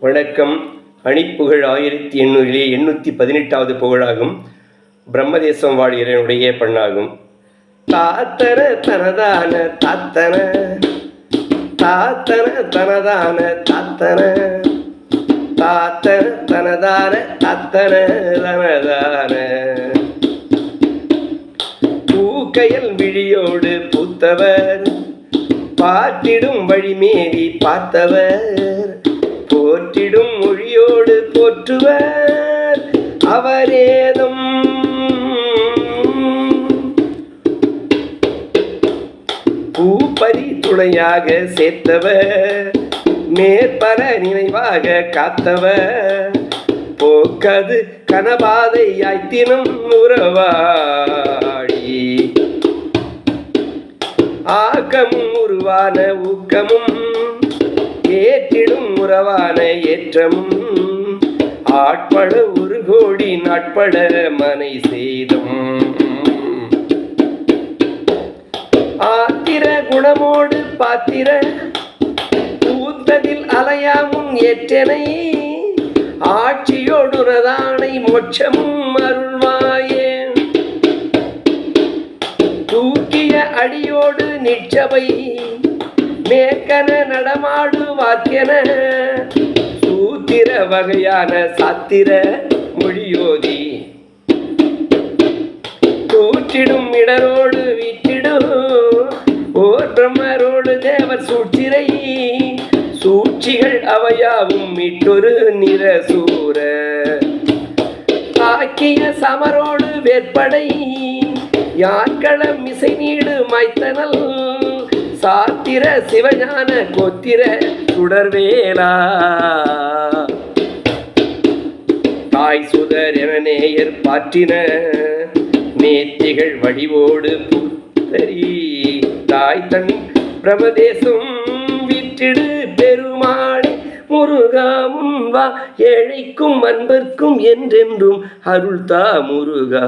வணக்கம். அணிப்புகழ் 1818வது புகழாகும். பிரம்மதேசம் வாழ்கிறனுடைய பண்ணாகும். தாத்தன தனதான தாத்தன தாத்தன தனதான தாத்தன தாத்தன தனதான தாத்தன தனதான பூக்கையல் விழியோடு பூத்தவர் பாட்டிடும் வழிமேவி பார்த்தவர் போற்றிடும் மொழியோடு போற்றுவர் அவரேதும் பூப்பறி துணையாக சேர்த்தவர் மேற்பர நினைவாக காத்தவர் போக்கது கனபாதை ஆய்த்தினும் உறவாடி ஆக்கமும் உருவான ஊக்கமும் ஏற்றிடும் உறவான ஏற்றமும் ஆட்பட ஒரு கோடி நாட்பட மனை செய்தும் ஆத்திர குணமோடு பாத்திர ஊத்ததில் அலையாமும் ஏற்றனை ஆட்சியோடுனதானை மோட்சமும் அருள்வாயே தூக்கிய அடியோடு நிச்சபை மேற்கன நடமாடு வாக்கியன சூத்திர வகையான சாத்திர மொழியோதி கூற்றிடும் இடரோடு வீற்றிடும் ஓர் பிரம்மரோடு தேவர் சூழ்ச்சிரை சூழ்ச்சிகள் அவையாவும் மீட்டொரு நிறசூர ஆக்கிய சமரோடு வேற்படை யாக்களம் இசை நீடு மாய்த்தனல் சாத்திர சிவஞான கோத்திர சுடர்வேலா தாய் சுதர் என நேயர் பாற்றின நேத்திகள் வடிவோடு புத்தரி தாய் தன் பிரமதேசம் விற்றிடு பெருமாளே முருகா முன்வா ஏழைக்கும் அன்பர்க்கும் என்றென்றும் அருள்தா முருகா.